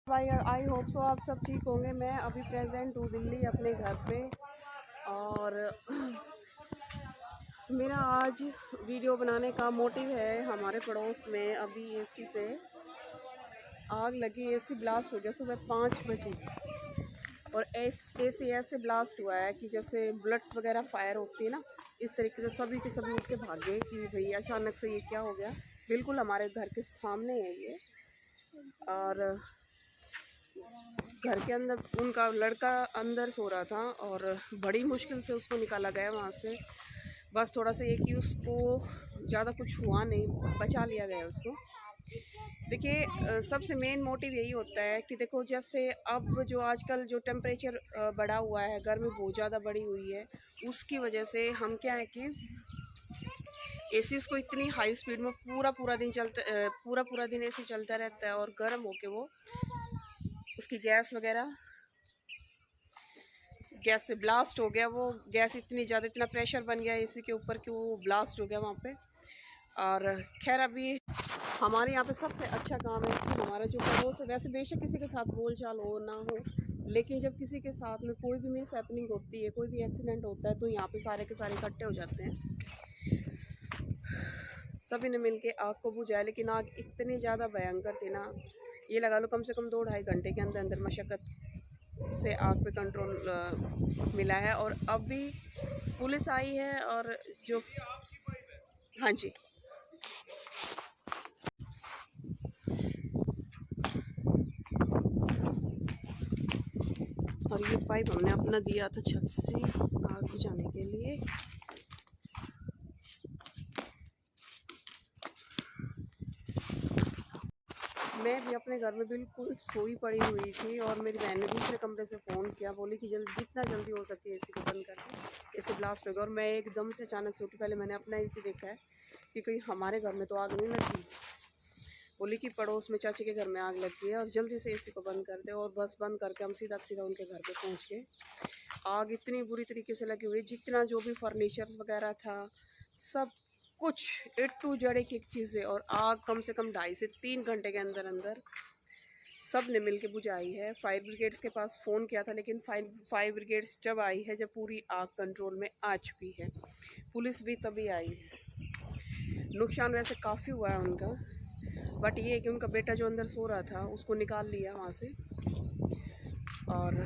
भाई I hope so आप सब ठीक होंगे। मैं अभी प्रेजेंट हूँ दिल्ली अपने घर पे और मेरा आज वीडियो बनाने का मोटिव है, हमारे पड़ोस में अभी एसी से आग लगी। एसी ब्लास्ट हो गया सुबह 5 बजे और एसी ऐसे ब्लास्ट हुआ है कि जैसे बुलेट्स वगैरह फायर होती है ना, इस तरीके से सभी के सभी उठ के भागे कि भाई अचानक से ये क्या हो गया। बिल्कुल हमारे घर के सामने है ये। और घर के अंदर उनका लड़का अंदर सो रहा था और बड़ी मुश्किल से उसको निकाला गया वहाँ से। बस थोड़ा सा ये कि उसको ज़्यादा कुछ हुआ नहीं, बचा लिया गया उसको। देखिए सबसे मेन मोटिव यही होता है कि देखो जैसे अब जो आजकल जो टेम्परेचर बढ़ा हुआ है, गर्मी बहुत ज़्यादा बढ़ी हुई है, उसकी वजह से हम क्या है कि एसीज़ को इतनी हाई स्पीड में पूरा दिन एसी चलता रहता है और गर्म होके वो उसकी गैस से ब्लास्ट हो गया। वो गैस इतनी ज़्यादा, इतना प्रेशर बन गया एसी के ऊपर कि वो ब्लास्ट हो गया वहाँ पे। और खैर अभी हमारे यहाँ पे सबसे अच्छा काम है कि हमारा जो पड़ोस है, वैसे बेशक किसी के साथ बोल चाल हो ना हो, लेकिन जब किसी के साथ में कोई भी मिस हैपनिंग होती है, कोई भी एक्सीडेंट होता है, तो यहाँ पे सारे के सारे इकट्ठे हो जाते हैं। सभी ने मिलके आग को बुझाया, लेकिन आग इतनी ज़्यादा भयंकर थी ना, ये लगा लो कम से कम 2-2.5 घंटे के अंदर अंदर मशक्क़त से आग पे कंट्रोल मिला है। और अब भी पुलिस आई है और जो हाँ जी, और ये पाइप हमने अपना दिया था छत से आग बुझाने के लिए। मैं भी अपने घर में बिल्कुल सोई पड़ी हुई थी और मेरी बहन ने दूसरे कमरे से फ़ोन किया, बोली कि जितना जल्दी हो सके एसी को बंद करके, एसी ब्लास्ट हो गया। और मैं एकदम से अचानक से उठी, पहले मैंने अपना एसी देखा है कि कहीं हमारे घर में तो आग नहीं लगी। बोली कि पड़ोस में चाची के घर में आग लग गई है और जल्दी से एसी को बंद कर दे। और बस बंद करके हम सीधा उनके घर पे पहुंच गए। आग इतनी बुरी तरीके से लगी हुई, जितना जो भी फर्नीचर्स वगैरह था सब कुछ A to Z एक चीज़ें। और आग कम से कम 2.5 से 3 घंटे के अंदर अंदर सब ने मिल के बुझाई है। फायर ब्रिगेड्स के पास फ़ोन किया था, लेकिन फायर ब्रिगेड्स जब आई है, जब पूरी आग कंट्रोल में आ चुकी है, पुलिस भी तभी आई है। नुकसान वैसे काफ़ी हुआ है उनका, बट ये है कि उनका बेटा जो अंदर सो रहा था उसको निकाल लिया वहाँ से। और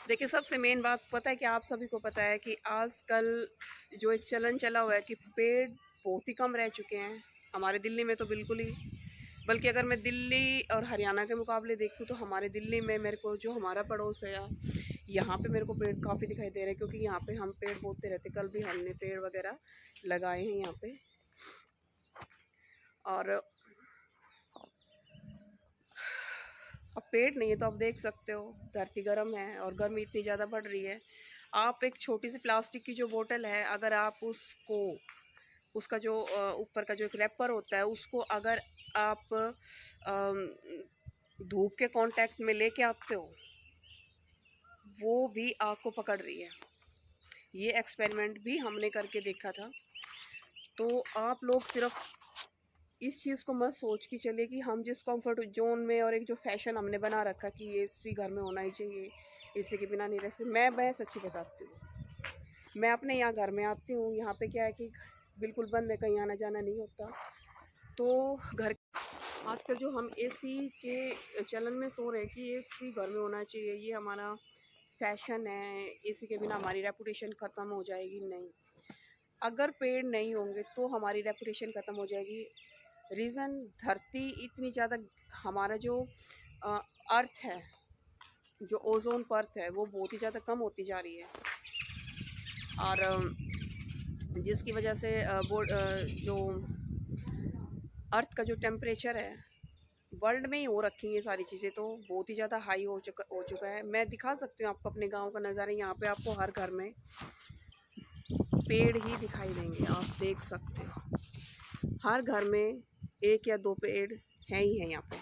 देखिए सबसे मेन बात पता है कि आप सभी को पता है कि आजकल जो एक चलन चला हुआ है कि पेड़ बहुत ही कम रह चुके हैं हमारे दिल्ली में, तो बिल्कुल ही। बल्कि अगर मैं दिल्ली और हरियाणा के मुकाबले देखूँ तो हमारे दिल्ली में मेरे को जो हमारा पड़ोस है यहाँ पे मेरे को पेड़ काफ़ी दिखाई दे रहे हैं, क्योंकि यहाँ पे हम पेड़ बोते रहते। कल भी हमने पेड़ वगैरह लगाए हैं यहाँ पे। और अब पेड़ नहीं है तो आप देख सकते हो धरती गर्म है और गर्मी इतनी ज़्यादा बढ़ रही है। आप एक छोटी सी प्लास्टिक की जो बोतल है, अगर आप उसका जो ऊपर का जो एक रैपर होता है, उसको अगर आप धूप के कांटेक्ट में लेके आते हो, वो भी आग को पकड़ रही है। ये एक्सपेरिमेंट भी हमने करके देखा था। तो आप लोग सिर्फ इस चीज़ को मत सोच के चले कि हम जिस कंफर्ट जोन में और एक जो फैशन हमने बना रखा कि ये इसी घर में होना ही चाहिए, इसी के बिना नहीं रह सकते। मैं सच्ची बताती हूँ, मैं अपने यहाँ घर में आती हूँ, यहाँ पे क्या है कि बिल्कुल बंद है, कहीं आना जाना नहीं होता। तो घर आजकल जो हम एसी के चलन में सो रहे हैं कि एसी घर में होना चाहिए, ये हमारा फैशन है, एसी के बिना हमारी रेपुटेशन ख़त्म हो जाएगी। नहीं, अगर पेड़ नहीं होंगे तो हमारी रेपुटेशन ख़त्म हो जाएगी। रीज़न, धरती इतनी ज़्यादा, हमारा जो अर्थ है, जो ओजोन परत है, वो बहुत ही ज़्यादा कम होती जा रही है। और जिसकी वजह से जो अर्थ का जो टेम्परेचर है वर्ल्ड में ही हो रखी है सारी चीज़ें, तो बहुत ही ज़्यादा हाई हो चुका है। मैं दिखा सकती हूँ आपको अपने गांव का नज़ारा। यहाँ पे आपको हर घर में पेड़ ही दिखाई देंगे, आप देख सकते हो हर घर में 1 या 2 पेड़ हैं ही हैं। यहाँ पे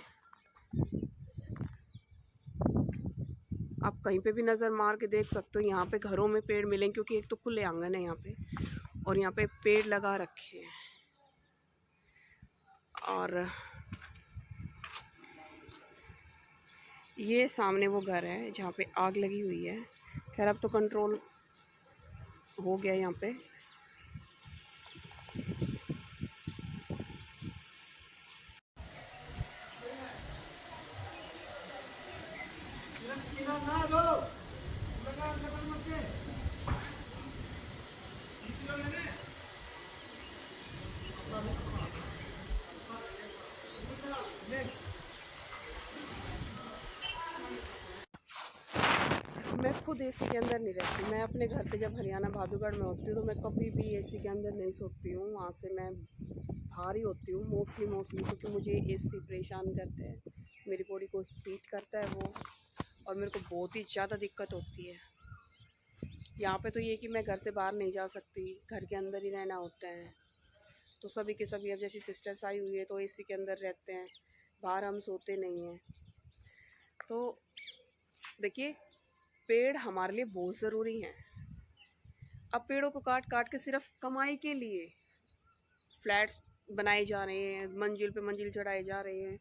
आप कहीं पे भी नज़र मार के देख सकते हो, यहाँ पे घरों में पेड़ मिलेंगे, क्योंकि एक तो खुले आंगन है यहाँ पे और यहाँ पे पेड़ लगा रखे हैं। और ये सामने वो घर है जहाँ पे आग लगी हुई है। खैर अब तो कंट्रोल हो गया यहाँ पे। मैं खुद एसी के अंदर नहीं रहती। मैं अपने घर पे जब हरियाणा भादुगढ़ में होती हूँ तो मैं कभी भी एसी के अंदर नहीं सोती हूँ। वहाँ से मैं बाहर ही होती हूँ मोस्टली क्योंकि मुझे एसी परेशान करते हैं। मेरी बॉडी को हीट करता है वो, और मेरे को बहुत ही ज़्यादा दिक्कत होती है। यहाँ पे तो ये कि मैं घर से बाहर नहीं जा सकती, घर के अंदर ही रहना होता है। तो सभी के सभी अब जैसी सिस्टर्स आई हुई है तो एसी के अंदर रहते हैं, बाहर हम सोते नहीं हैं। तो देखिए, पेड़ हमारे लिए बहुत ज़रूरी हैं। अब पेड़ों को काट काट के सिर्फ कमाई के लिए फ्लैट्स बनाए जा रहे हैं, मंजिल पे मंजिल चढ़ाए जा रहे हैं।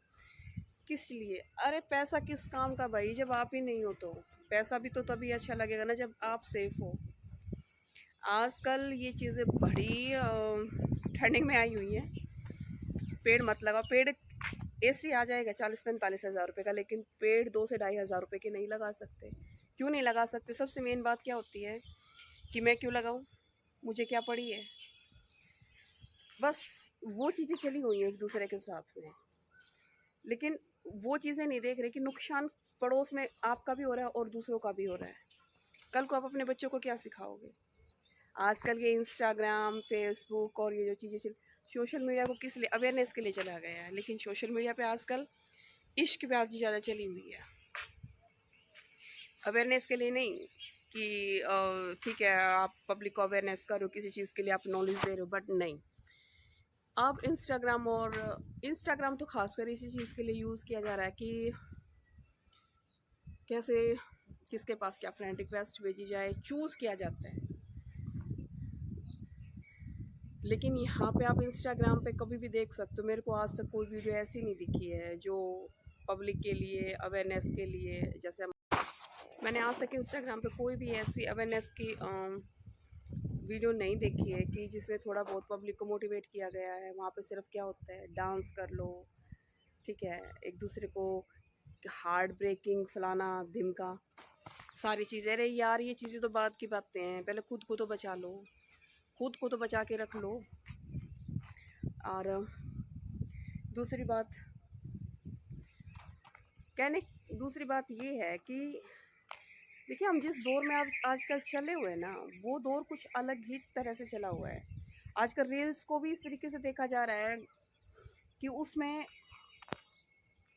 किस लिए? अरे पैसा किस काम का भाई, जब आप ही नहीं हो तो पैसा भी तो तभी अच्छा लगेगा ना जब आप सेफ हो। आजकल ये चीज़ें बड़ी ट्रेंडिंग में आई हुई है। पेड़ मत लगाओ। पेड़ एसी आ जाएगा 40-45 हज़ार रुपये का, लेकिन पेड़ 2 से 2.5 हज़ार रुपये के नहीं लगा सकते। क्यों नहीं लगा सकते? सबसे मेन बात क्या होती है कि मैं क्यों लगाऊं, मुझे क्या पड़ी है। बस वो चीज़ें चली हुई हैं एक दूसरे के साथ में, लेकिन वो चीज़ें नहीं देख रहे कि नुकसान पड़ोस में आपका भी हो रहा है और दूसरों का भी हो रहा है। कल को आप अपने बच्चों को क्या सिखाओगे? आजकल ये इंस्टाग्राम, फेसबुक और ये जो चीज़ें सोशल मीडिया को किस लिए, अवेयरनेस के लिए चला गया है, लेकिन सोशल मीडिया पे आजकल इश्क पे आज ज़्यादा चली हुई है। अवेयरनेस के लिए नहीं कि ठीक है आप पब्लिक को अवेयरनेस करो, किसी चीज़ के लिए आप नॉलेज दे रहे हो, बट नहीं। अब इंस्टाग्राम तो खासकर इसी चीज़ के लिए यूज़ किया जा रहा है कि कैसे किसके पास क्या फ्रेंड रिक्वेस्ट भेजी जाए, चूज़ किया जाता है। लेकिन यहाँ पे आप इंस्टाग्राम पे कभी भी देख सकते हो, मेरे को आज तक कोई वीडियो ऐसी नहीं दिखी है जो पब्लिक के लिए अवेयरनेस के लिए, जैसे मैंने आज तक इंस्टाग्राम पे कोई भी ऐसी अवेयरनेस की वीडियो नहीं देखी है कि जिसमें थोड़ा बहुत पब्लिक को मोटिवेट किया गया है। वहाँ पे सिर्फ क्या होता है, डांस कर लो, ठीक है, एक दूसरे को हार्ट ब्रेकिंग फलाना धिमका सारी चीज़ें। अरे यार ये चीज़ें तो बाद की बातें हैं, पहले खुद को तो बचा लो, खुद को तो बचा के रख लो। और दूसरी बात ये है कि देखिए, हम जिस दौर में अब आजकल चले हुए हैं ना, वो दौर कुछ अलग ही तरह से चला हुआ है। आजकल रील्स को भी इस तरीके से देखा जा रहा है कि उसमें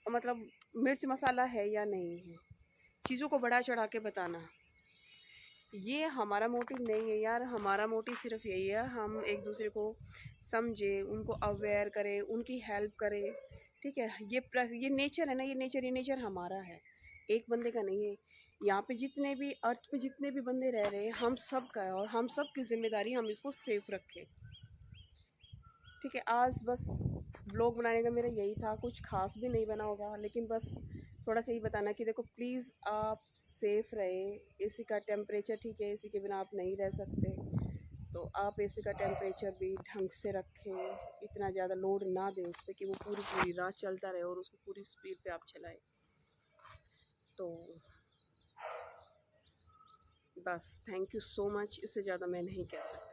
मतलब मिर्च मसाला है या नहीं है, चीज़ों को बढ़ा चढ़ा के बताना। ये हमारा मोटिव नहीं है यार। हमारा मोटिव सिर्फ यही है, हम एक दूसरे को समझे, उनको अवेयर करें, उनकी हेल्प करें, ठीक है। ये नेचर है ना, ये नेचर हमारा है, एक बंदे का नहीं है। यहाँ पे जितने भी अर्थ पे जितने भी बंदे रह रहे हैं, हम सब का है और हम सब की जिम्मेदारी हम इसको सेफ रखें, ठीक है। आज बस व्लॉग बनाने का मेरा यही था, कुछ खास भी नहीं बना होगा, लेकिन बस थोड़ा सा ही बताना कि देखो प्लीज़ आप सेफ़ रहे। एसी का टेम्परेचर, ठीक है, एसी के बिना आप नहीं रह सकते, तो आप एसी का टेम्परेचर भी ढंग से रखें, इतना ज़्यादा लोड ना दें उस पर कि वो पूरी पूरी रात चलता रहे और उसको पूरी स्पीड पे आप चलाएं। तो बस थैंक यू सो मच, इससे ज़्यादा मैं नहीं कह सकती।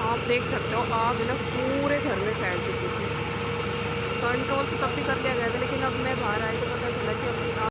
आप देख सकते हो आग ना पूरे घर में फैल चुकी थी। कंट्रोल तो तब भी कर लिया गया था, लेकिन अब मैं बाहर आई तो पता चला कि अब